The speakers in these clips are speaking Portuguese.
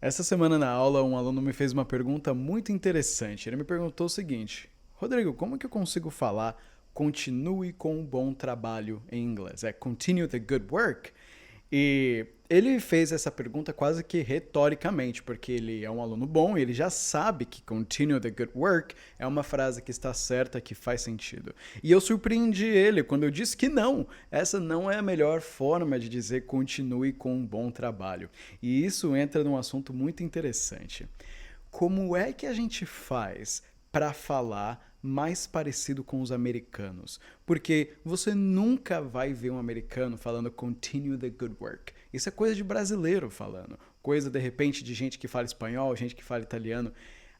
Essa semana na aula, um aluno me fez uma pergunta muito interessante. Ele me perguntou o seguinte: Rodrigo, como que eu consigo falar continue com um bom trabalho em inglês? É continue the good work? E ele fez essa pergunta quase que retoricamente, porque ele é um aluno bom e ele já sabe que continue the good work é uma frase que está certa, que faz sentido. E eu surpreendi ele quando eu disse que não, essa não é a melhor forma de dizer continue com um bom trabalho. E isso entra num assunto muito interessante. Como é que a gente faz para falar mais parecido com os americanos? Porque você nunca vai ver um americano falando continue the good work. Isso é coisa de brasileiro falando. Coisa, de repente, de gente que fala espanhol, gente que fala italiano.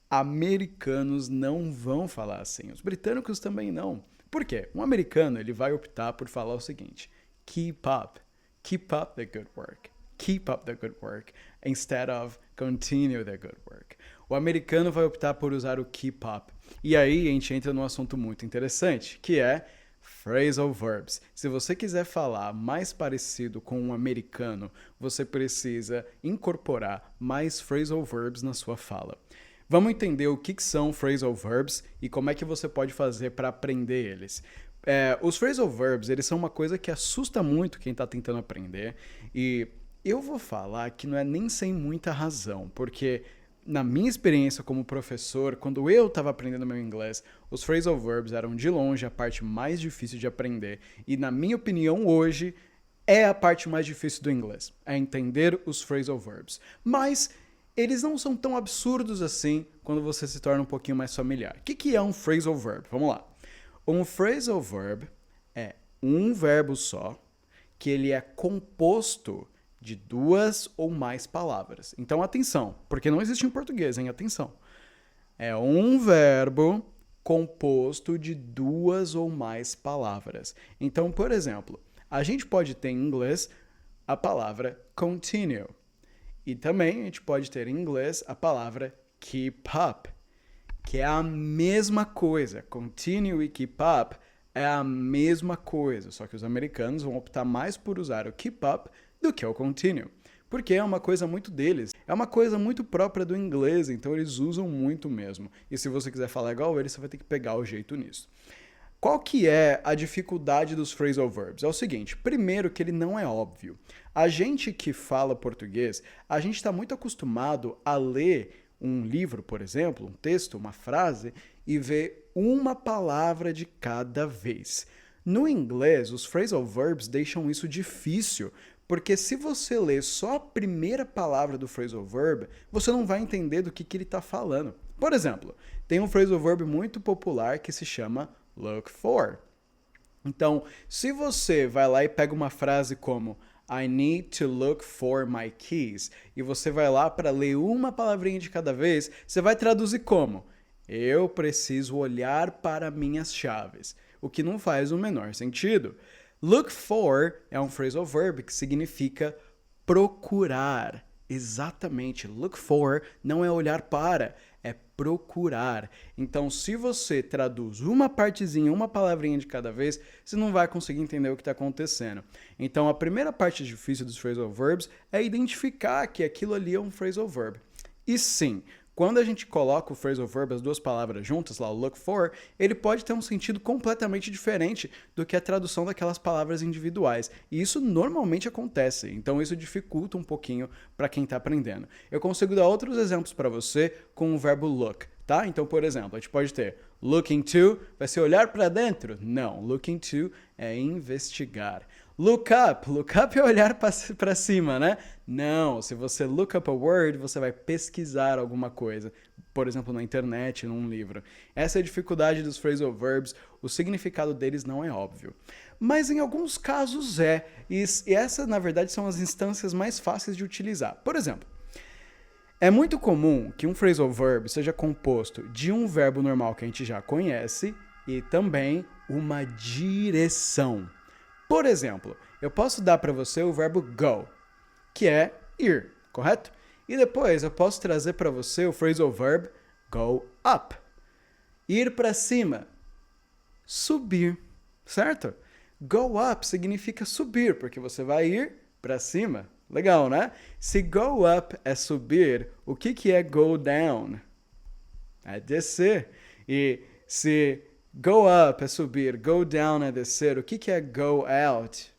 Americanos não vão falar assim. Os britânicos também não. Por quê? Um americano ele vai optar por falar o seguinte: keep up. Keep up the good work. Keep up the good work instead of continue the good work. O americano vai optar por usar o keep up. E aí a gente entra num assunto muito interessante, que é phrasal verbs. Se você quiser falar mais parecido com um americano, você precisa incorporar mais phrasal verbs na sua fala. Vamos entender o que são phrasal verbs e como é que você pode fazer para aprender eles. Os phrasal verbs, eles são uma coisa que assusta muito quem está tentando aprender e eu vou falar que não é nem sem muita razão, porque na minha experiência como professor, quando eu estava aprendendo meu inglês, os phrasal verbs eram de longe a parte mais difícil de aprender. E na minha opinião, hoje, é a parte mais difícil do inglês, é entender os phrasal verbs. Mas eles não são tão absurdos assim quando você se torna um pouquinho mais familiar. O que é um phrasal verb? Vamos lá. Um phrasal verb é um verbo só, que ele é composto de duas ou mais palavras. Então, atenção, porque não existe em português, hein? Atenção. É um verbo composto de duas ou mais palavras. Então, por exemplo, a gente pode ter em inglês a palavra continue. E também a gente pode ter em inglês a palavra keep up, que é a mesma coisa. Continue e keep up é a mesma coisa, só que os americanos vão optar mais por usar o keep up do que o continue, porque é uma coisa muito deles, é uma coisa muito própria do inglês, então eles usam muito mesmo. E se você quiser falar igual eles, você vai ter que pegar o jeito nisso. Qual que é a dificuldade dos phrasal verbs? É o seguinte, primeiro que ele não é óbvio. A gente que fala português, a gente está muito acostumado a ler um livro, por exemplo, um texto, uma frase, e ver uma palavra de cada vez. No inglês, os phrasal verbs deixam isso difícil, porque se você ler só a primeira palavra do phrasal verb, você não vai entender do que ele está falando. Por exemplo, tem um phrasal verb muito popular que se chama look for. Então, se você vai lá e pega uma frase como I need to look for my keys, e você vai lá para ler uma palavrinha de cada vez, você vai traduzir como eu preciso olhar para minhas chaves, o que não faz o menor sentido. Look for é um phrasal verb que significa procurar. Exatamente, look for não é olhar para, é procurar. Então, se você traduz uma partezinha, uma palavrinha de cada vez, você não vai conseguir entender o que está acontecendo. Então, a primeira parte difícil dos phrasal verbs é identificar que aquilo ali é um phrasal verb. E sim, quando a gente coloca o phrasal verb, as duas palavras juntas, lá o look for, ele pode ter um sentido completamente diferente do que a tradução daquelas palavras individuais. E isso normalmente acontece, então isso dificulta um pouquinho para quem está aprendendo. Eu consigo dar outros exemplos para você com o verbo look, tá? Então, por exemplo, a gente pode ter looking to, vai ser olhar para dentro? Não, looking to é investigar. Look up é olhar para cima, né? Não, se você look up a word, você vai pesquisar alguma coisa, por exemplo, na internet, num livro. Essa é a dificuldade dos phrasal verbs, o significado deles não é óbvio. Mas em alguns casos é, e essas, na verdade, são as instâncias mais fáceis de utilizar. Por exemplo, é muito comum que um phrasal verb seja composto de um verbo normal que a gente já conhece e também uma direção. Por exemplo, eu posso dar para você o verbo go, que é ir, correto? E depois eu posso trazer para você o phrasal verb go up, ir para cima, subir, certo? Go up significa subir, porque você vai ir para cima, Legal, né? Se go up é subir, o que que é go down? É descer. E se go up é subir, go down é descer, o que que é go out?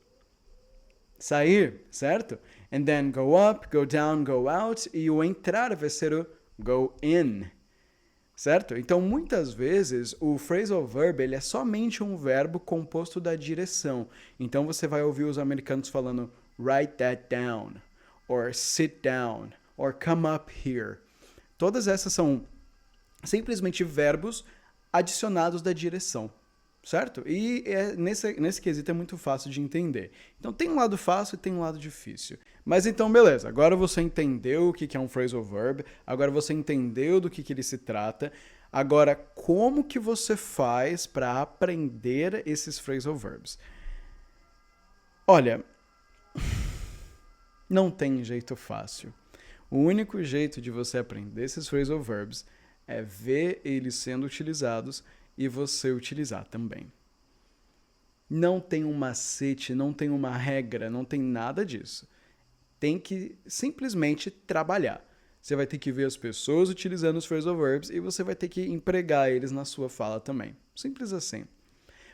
Sair, certo? And then go up, go down, go out, e o entrar vai ser o go in, certo? Então, muitas vezes, o phrasal verb ele é somente um verbo composto da direção. Então, você vai ouvir os americanos falando write that down, or sit down, or come up here. Todas essas são simplesmente verbos adicionados da direção, certo? E nesse quesito é muito fácil de entender. Então tem um lado fácil e tem um lado difícil. Mas então, beleza. Agora você entendeu o que é um phrasal verb. Agora você entendeu do que ele se trata. Agora, como que você faz para aprender esses phrasal verbs? Olha, não tem jeito fácil. O único jeito de você aprender esses phrasal verbs é ver eles sendo utilizados e você utilizar também. Não tem um macete, não tem uma regra, não tem nada disso. Tem que simplesmente trabalhar. Você vai ter que ver as pessoas utilizando os phrasal verbs e você vai ter que empregar eles na sua fala também. Simples assim.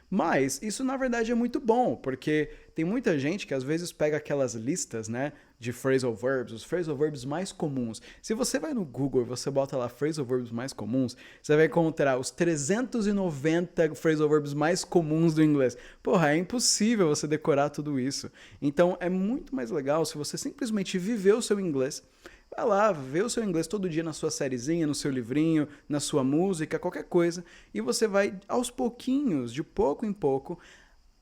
Mas isso na verdade é muito bom, porque tem muita gente que às vezes pega aquelas listas, né, de phrasal verbs, os phrasal verbs mais comuns. Se você vai no Google e você bota lá phrasal verbs mais comuns, você vai encontrar os 390 phrasal verbs mais comuns do inglês. Porra, é impossível você decorar tudo isso. Então é muito mais legal se você simplesmente viver o seu inglês. Vai lá, vê o seu inglês todo dia na sua sériezinha, no seu livrinho, na sua música, qualquer coisa, e você vai aos pouquinhos, de pouco em pouco,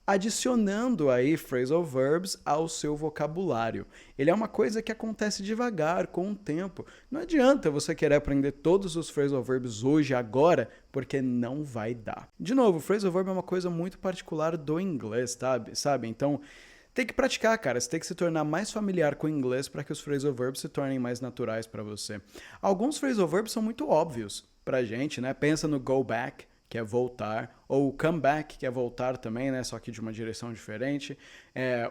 adicionando aí phrasal verbs ao seu vocabulário. Ele é uma coisa que acontece devagar, com o tempo. Não adianta você querer aprender todos os phrasal verbs hoje, agora, porque não vai dar. De novo, phrasal verb é uma coisa muito particular do inglês, sabe? Então, tem que praticar, cara. Você tem que se tornar mais familiar com o inglês para que os phrasal verbs se tornem mais naturais para você. Alguns phrasal verbs são muito óbvios pra gente, né? Pensa no go back, que é voltar, ou come back, que é voltar também, né? Só que de uma direção diferente.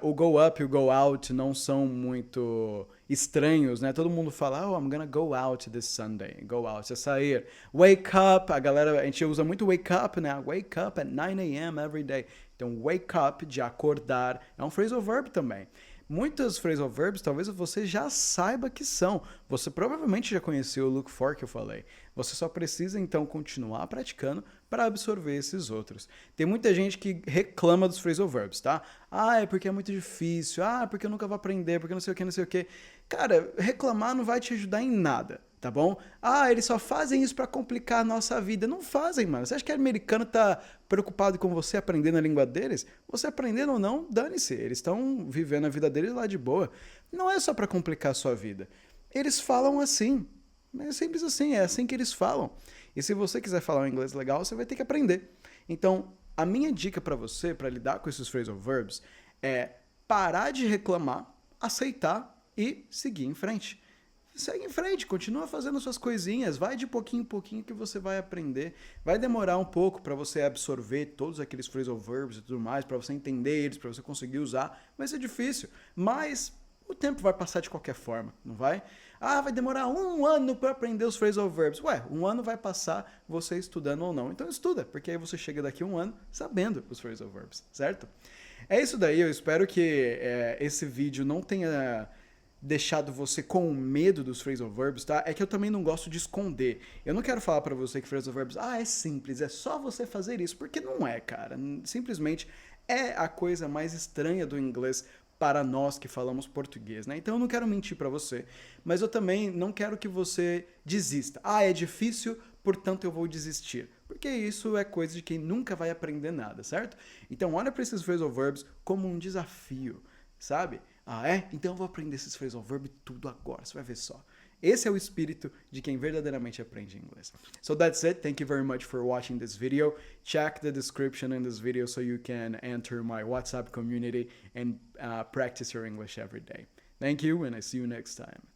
O go up e o go out não são muito estranhos, né? Todo mundo fala, oh, I'm gonna go out this Sunday. Go out, é sair. Wake up, a gente usa muito wake up, né? Wake up at 9 a.m. every day. Então, wake up, de acordar, é um phrasal verb também. Muitos phrasal verbs talvez você já saiba que são. Você provavelmente já conheceu o look for que eu falei. Você só precisa então continuar praticando para absorver esses outros. Tem muita gente que reclama dos phrasal verbs, tá? Ah, é porque é muito difícil. Ah, é porque eu nunca vou aprender, porque não sei o que, não sei o que. Cara, reclamar não vai te ajudar em nada. Tá bom? Ah, eles só fazem isso pra complicar a nossa vida. Não fazem, mano. Você acha que o americano tá preocupado com você aprendendo a língua deles? Você aprendendo ou não, dane-se. Eles estão vivendo a vida deles lá de boa. Não é só pra complicar a sua vida. Eles falam assim. É simples assim, é assim que eles falam. E se você quiser falar um inglês legal, você vai ter que aprender. Então, a minha dica pra você, pra lidar com esses phrasal verbs, é parar de reclamar, aceitar e seguir em frente. Segue em frente, continua fazendo suas coisinhas, vai de pouquinho em pouquinho que você vai aprender. Vai demorar um pouco para você absorver todos aqueles phrasal verbs e tudo mais, para você entender eles, para você conseguir usar. Vai ser difícil, mas o tempo vai passar de qualquer forma, não vai? Ah, vai demorar 1 ano para aprender os phrasal verbs. Ué, 1 ano vai passar você estudando ou não. Então estuda, porque aí você chega daqui a 1 ano sabendo os phrasal verbs, certo? É isso daí, eu espero que esse vídeo não tenha deixado você com medo dos phrasal verbs, tá? É que eu também não gosto de esconder. Eu não quero falar pra você que phrasal verbs, é simples, é só você fazer isso, porque não é, cara. Simplesmente é a coisa mais estranha do inglês para nós que falamos português, né? Então eu não quero mentir pra você, mas eu também não quero que você desista. É difícil, portanto eu vou desistir. Porque isso é coisa de quem nunca vai aprender nada, certo? Então olha para esses phrasal verbs como um desafio, sabe? Então eu vou aprender esses phrasal verbs tudo agora, você vai ver só. Esse é o espírito de quem verdadeiramente aprende inglês. So that's it. Thank you very much for watching this video. Check the description in this video so you can enter my WhatsApp community and practice your English every day. Thank you, and I see you next time.